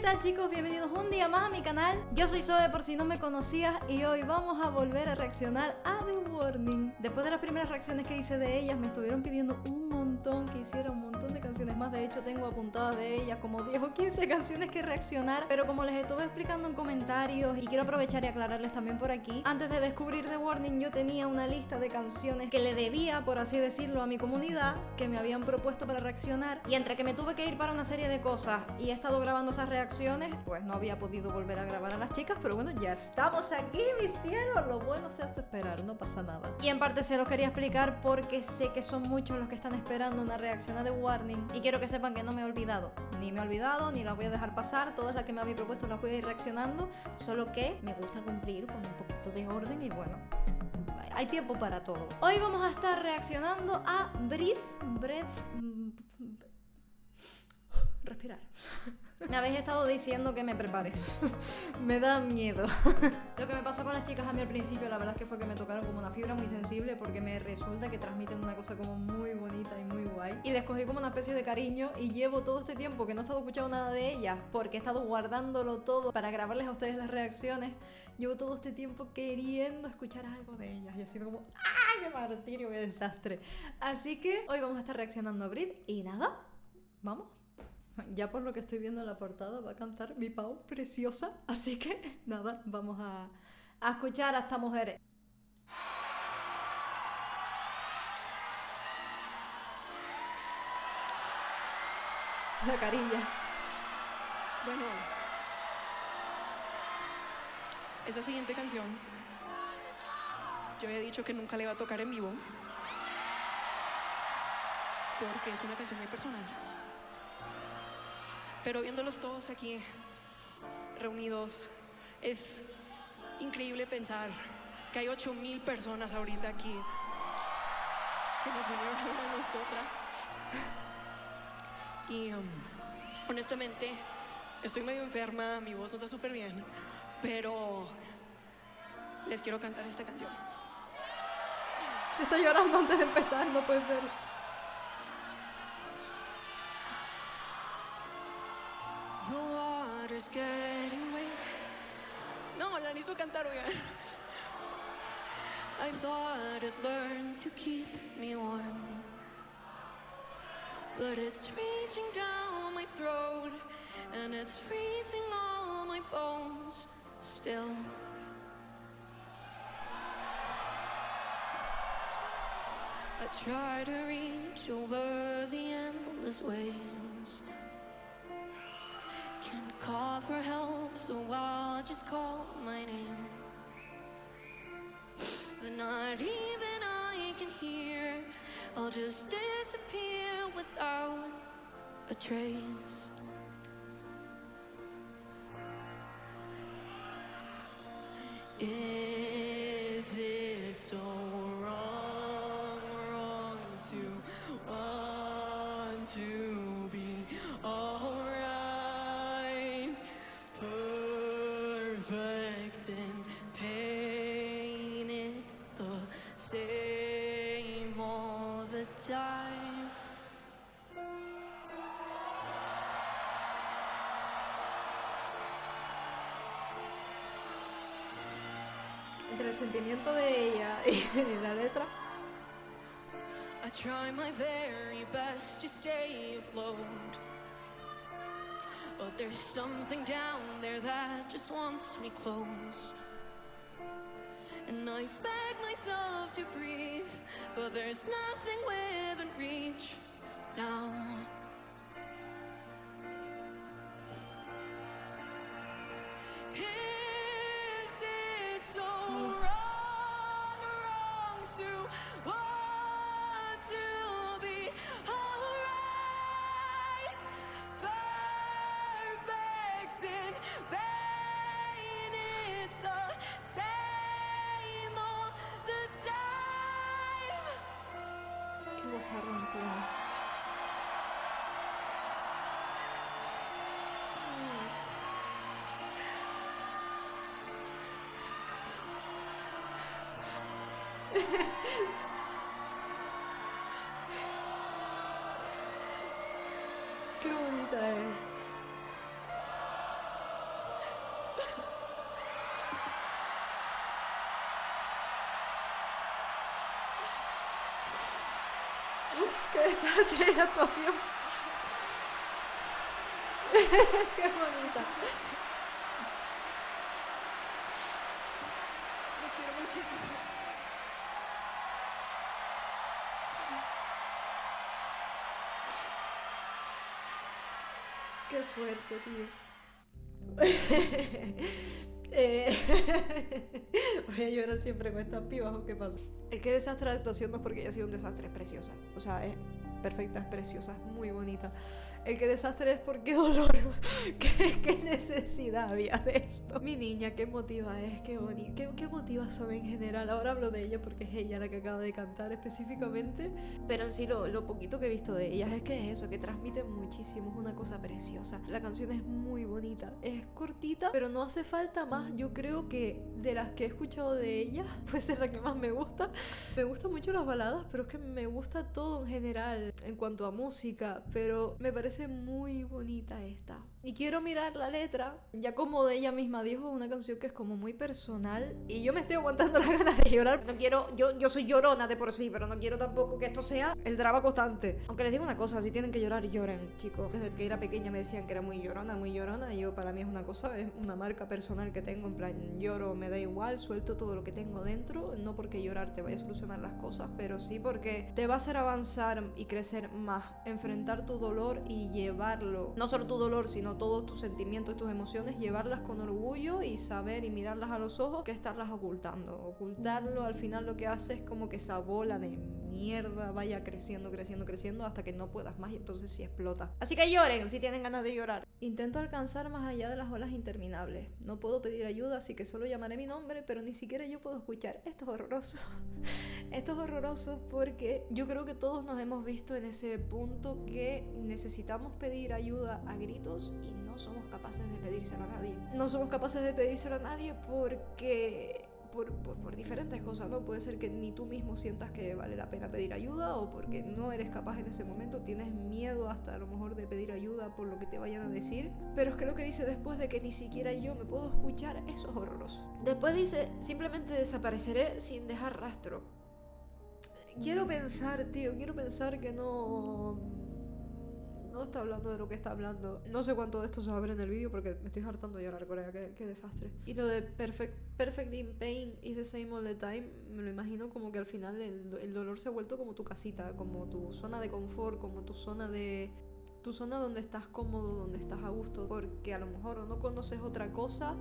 tal, chicos? Bienvenidos un día más a mi canal. Yo soy Zoe por si no me conocías y hoy vamos a volver a reaccionar a The Warning. Después de las primeras reacciones que hice de ellas, me estuvieron pidiendo un montón que hiciera un montón de canciones más. De hecho, tengo apuntadas de ellas como 10 o 15 canciones que reaccionar. Pero como les estuve explicando en comentarios y quiero aprovechar y aclararles también por aquí, antes de descubrir The Warning yo tenía una lista de canciones que le debía, por así decirlo, a mi comunidad, que me habían propuesto para reaccionar. Y entre que me tuve que ir para una serie de cosas y he estado grabando esas reacciones, pues no había podido volver a grabar a las chicas. Pero bueno, ya estamos aquí, mis cielos. Lo bueno se hace esperar, no pasa nada. Y en parte se los quería explicar porque sé que son muchos los que están esperando una reacción a The Warning. Y quiero que sepan que no me he olvidado. Ni me he olvidado, ni las voy a dejar pasar. Todas las que me habéis propuesto las voy a ir reaccionando. Solo que me gusta cumplir con un poquito de orden y bueno, hay tiempo para todo. Hoy vamos a estar reaccionando a respirar. Me habéis estado diciendo que me prepare. Me da miedo. Lo que me pasó con las chicas a mí al principio, la verdad es que fue que me tocaron como una fibra muy sensible, porque me resulta que transmiten una cosa como muy bonita y muy guay. Y les cogí como una especie de cariño y llevo todo este tiempo que no he estado escuchando nada de ellas, porque he estado guardándolo todo para grabarles a ustedes las reacciones. Llevo todo este tiempo queriendo escuchar algo de ellas y ha sido como ¡ay, qué martirio, qué desastre! Así que hoy vamos a estar reaccionando a Breathe y nada, vamos. Ya por lo que estoy viendo en la portada va a cantar mi Pau preciosa, así que nada, vamos a escuchar a estas mujeres. La carilla. Bueno, esa siguiente canción yo había dicho que nunca le iba a tocar en vivo porque es una canción muy personal. Pero viéndolos todos aquí reunidos, es increíble pensar que hay 8,000 personas ahorita aquí que nos vinieron a ver a nosotras. Y honestamente, estoy medio enferma, mi voz no está súper bien, pero les quiero cantar esta canción. Se está llorando antes de empezar, no puede ser. The water's getting way. No, la necesito cantar, oigan. I thought it learned to keep me warm, but it's reaching down my throat and it's freezing all my bones still. I try to reach over the endless waves, can't call for help, so I'll just call my name. But not even I can hear, I'll just disappear without a trace. Is it so wrong to want to be alright? Perfect in pain, it's the same all the time. Entre el sentimiento de ella y la letra. I try my very best to stay afloat, but there's something down there that just wants me close. And I beg myself to breathe, but there's nothing within reach now. Is it so wrong to want to be alright? Perfect in vain, it's the same all the time. Qué voz arranca. Qué bonita es. ¡Qué desastre de actuación! ¡Qué bonita! Los quiero muchísimo. ¡Qué fuerte, tío! Voy a llorar siempre con estas pibas, ¿o qué pasa? El qué desastre de actuación no es porque haya sido un desastre, es preciosa. O sea, es perfecta, es preciosa, es muy bonita. El que desastre es porque dolor. ¿Qué necesidad había de esto? Mi niña, qué emotiva es, qué bonita. Qué emotivas son en general. Ahora hablo de ella porque es ella la que acaba de cantar específicamente. Pero en sí lo poquito que he visto de ellas es que es eso, que transmiten muchísimo. Es una cosa preciosa. La canción es muy bonita. Es cortita, pero no hace falta más. Yo creo que de las que he escuchado de ellas, pues es la que más me gusta. Me gustan mucho las baladas, pero es que me gusta todo en general en cuanto a música. Pero me parece muy bonita esta. Y quiero mirar la letra, ya como de ella misma dijo, una canción que es como muy personal y yo me estoy aguantando las ganas de llorar. No quiero, yo soy llorona de por sí, pero no quiero tampoco que esto sea el drama constante. Aunque les digo una cosa, si tienen que llorar, lloren, chicos. Desde que era pequeña me decían que era muy llorona, y yo, para mí es una cosa, es una marca personal que tengo, en plan, lloro, me da igual, suelto todo lo que tengo dentro, no porque llorar te vaya a solucionar las cosas, pero sí porque te va a hacer avanzar y crecer más, enfrentar tu dolor y llevarlo, no solo tu dolor, sino todos tus sentimientos y tus emociones, llevarlas con orgullo y saber y mirarlas a los ojos que estarlas ocultando. Ocultarlo al final lo que hace es como que esa bola de mierda vaya creciendo hasta que no puedas más y entonces sí explota. Así que lloren si tienen ganas de llorar. Intento alcanzar más allá de las olas interminables. No puedo pedir ayuda, así que solo llamaré mi nombre, pero ni siquiera yo puedo escuchar. Esto es horroroso. Esto es horroroso porque yo creo que todos nos hemos visto en ese punto que necesitamos pedir ayuda a gritos y no somos capaces de pedírselo a nadie. No somos capaces de pedírselo a nadie porque... Por diferentes cosas, ¿no? Puede ser que ni tú mismo sientas que vale la pena pedir ayuda, o porque no eres capaz en ese momento, tienes miedo hasta a lo mejor de pedir ayuda por lo que te vayan a decir. Pero es que lo que dice después de que ni siquiera yo me puedo escuchar, eso es horroroso. Después dice, simplemente desapareceré sin dejar rastro. Quiero pensar, tío, que no está hablando de lo que está hablando. No sé cuánto de esto se va a ver en el vídeo porque me estoy hartando de llorar, Corea, qué desastre. Y lo de perfect in pain is the same all the time, me lo imagino como que al final el dolor se ha vuelto como tu casita, como tu zona de confort, como tu zona donde estás cómodo, donde estás a gusto, porque a lo mejor o no conoces otra cosa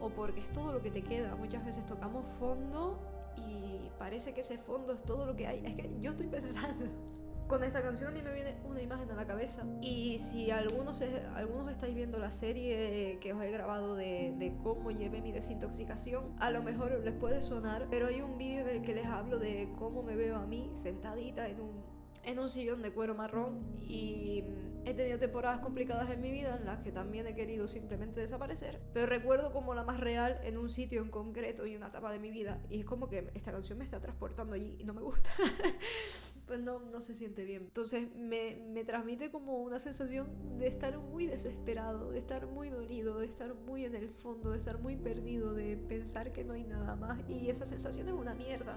o porque es todo lo que te queda. Muchas veces tocamos fondo y parece que ese fondo es todo lo que hay. Es que yo estoy pensando... Con esta canción a mí me viene una imagen a la cabeza. Y si algunos estáis viendo la serie que os he grabado de cómo llevé mi desintoxicación, a lo mejor les puede sonar, pero hay un vídeo en el que les hablo de cómo me veo a mí sentadita en un sillón de cuero marrón, y he tenido temporadas complicadas en mi vida en las que también he querido simplemente desaparecer, pero recuerdo como la más real en un sitio en concreto y una etapa de mi vida, y es como que esta canción me está transportando allí y no me gusta. Pues no se siente bien. Entonces me transmite como una sensación de estar muy desesperado, de estar muy dolido, de estar muy en el fondo, de estar muy perdido, de pensar que no hay nada más, y esa sensación es una mierda.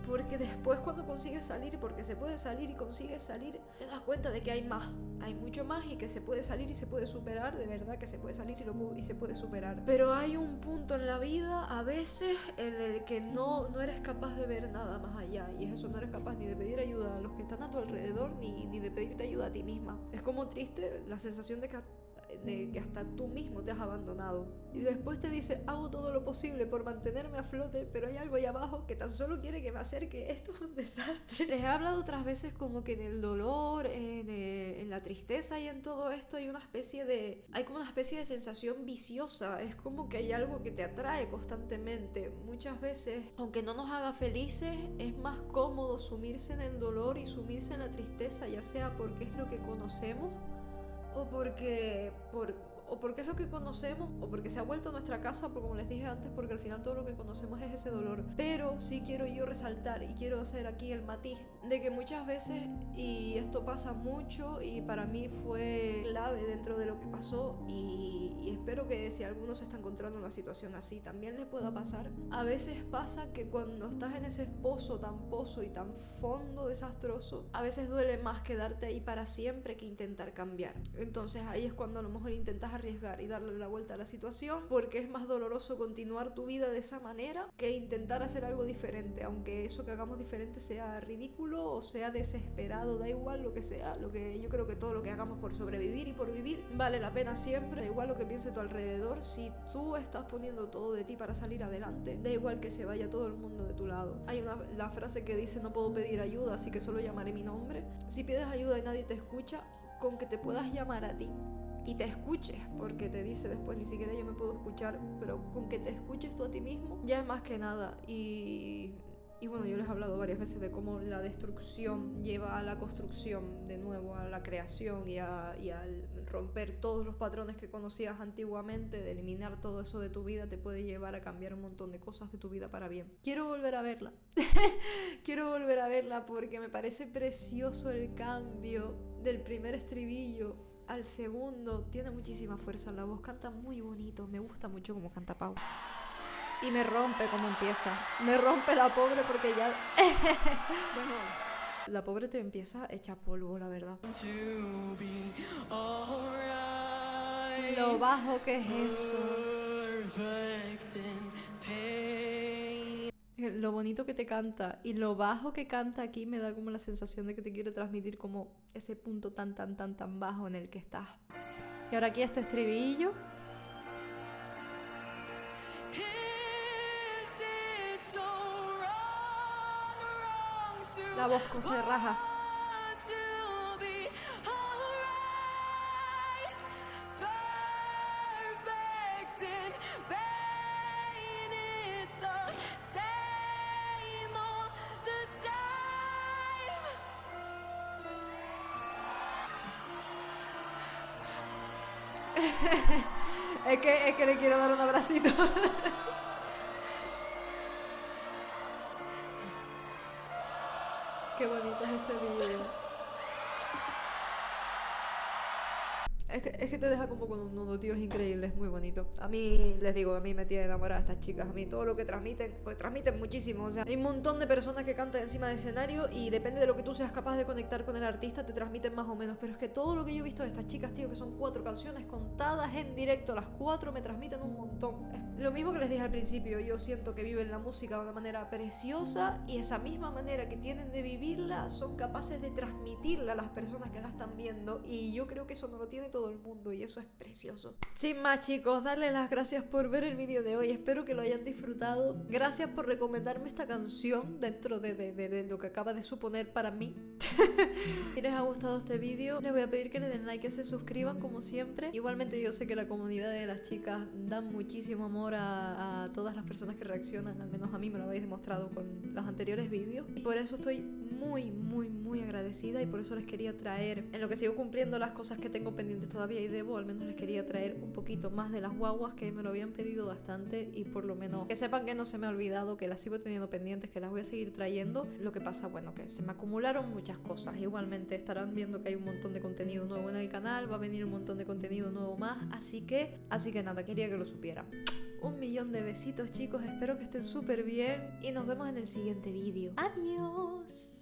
Porque después cuando consigues salir, porque se puede salir y consigues salir, te das cuenta de que hay más, hay mucho más, y que se puede salir y se puede superar, de verdad que se puede salir y se puede superar. Pero hay un punto en la vida a veces en el que no eres capaz de ver nada más allá, y es eso, no eres capaz ni de pedir ayuda a los que están a tu alrededor, ni de pedirte ayuda a ti misma. Es como triste la sensación de que hasta tú mismo te has abandonado. Y después te dice, hago todo lo posible por mantenerme a flote, pero hay algo ahí abajo que tan solo quiere que me acerque. Esto es un desastre. Les he hablado otras veces como que en el dolor, en la tristeza y en todo esto hay como una especie de sensación viciosa. Es como que hay algo que te atrae constantemente. Muchas veces, aunque no nos haga felices, es más cómodo sumirse en el dolor y sumirse en la tristeza, ya sea porque es lo que conocemos o o porque es lo que conocemos, o porque se ha vuelto nuestra casa, porque como les dije antes, porque al final todo lo que conocemos es ese dolor. Pero sí quiero yo resaltar y quiero hacer aquí el matiz de que muchas veces, y esto pasa mucho y para mí fue clave dentro de lo que pasó, y espero que si alguno se está encontrando en una situación así también le pueda pasar. A veces pasa que cuando estás en ese pozo y tan fondo desastroso, a veces duele más quedarte ahí para siempre que intentar cambiar. Entonces ahí es cuando a lo mejor intentas arriesgar y darle la vuelta a la situación, porque es más doloroso continuar tu vida de esa manera que intentar hacer algo diferente, aunque eso que hagamos diferente sea ridículo o sea desesperado, da igual lo que sea. Lo que yo creo que todo lo que hagamos por sobrevivir y por vivir vale la pena siempre, da igual lo que piense tu alrededor. Si tú estás poniendo todo de ti para salir adelante, da igual que se vaya todo el mundo de tu lado. Hay la frase que dice: no puedo pedir ayuda, así que solo llamaré mi nombre. Si pides ayuda y nadie te escucha, con que te puedas llamar a ti y te escuches, porque te dice después, ni siquiera yo me puedo escuchar, pero con que te escuches tú a ti mismo ya es más que nada. Y bueno, yo les he hablado varias veces de cómo la destrucción lleva a la construcción, de nuevo a la creación, y al romper todos los patrones que conocías antiguamente, de eliminar todo eso de tu vida, te puede llevar a cambiar un montón de cosas de tu vida para bien. Quiero volver a verla. Quiero volver a verla porque me parece precioso el cambio del primer estribillo al segundo. Tiene muchísima fuerza, la voz canta muy bonito, me gusta mucho cómo canta Pau. Y me rompe como empieza. Me rompe la pobre porque ya... Bueno, la pobre te empieza hecha polvo, la verdad. Lo bajo que es eso. Lo bonito que te canta y lo bajo que canta aquí me da como la sensación de que te quiere transmitir como ese punto tan bajo en el que estás. Y ahora aquí este estribillo. La voz como se raja. Es que le quiero dar un abracito. Qué bonito es este video. Es que te deja como con un nudo, tío, es increíble, es muy bonito. A mí, les digo, a mí me tiene enamorada estas chicas. A mí todo lo que transmiten, pues transmiten muchísimo. O sea, hay un montón de personas que cantan encima del escenario y depende de lo que tú seas capaz de conectar con el artista, te transmiten más o menos. Pero es que todo lo que yo he visto de estas chicas, tío, que son 4 canciones contadas en directo, las 4 me transmiten un montón. Es lo mismo que les dije al principio, yo siento que viven la música de una manera preciosa y esa misma manera que tienen de vivirla son capaces de transmitirla a las personas que la están viendo, y yo creo que eso no lo tiene todo el mundo y eso es precioso. Sin más, chicos, darles las gracias por ver el vídeo de hoy, espero que lo hayan disfrutado. Gracias por recomendarme esta canción dentro de lo que acaba de suponer para mí. Si les ha gustado este vídeo, les voy a pedir que le den like, que se suscriban como siempre. Igualmente yo sé que la comunidad de las chicas dan muchísimo amor a todas las personas que reaccionan, al menos a mí me lo habéis demostrado con los anteriores vídeos, y por eso estoy muy agradecida, y por eso les quería traer, en lo que sigo cumpliendo las cosas que tengo pendientes todavía y debo, al menos les quería traer un poquito más de las guaguas, que me lo habían pedido bastante, y por lo menos que sepan que no se me ha olvidado, que las sigo teniendo pendientes, que las voy a seguir trayendo. Lo que pasa, bueno, que se me acumularon muchas cosas. Igualmente estarán viendo que hay un montón de contenido nuevo en el canal, va a venir un montón de contenido nuevo más, así que nada, quería que lo supieran. 1.000.000 de besitos, chicos, espero que estén súper bien y nos vemos en el siguiente vídeo. ¡Adiós!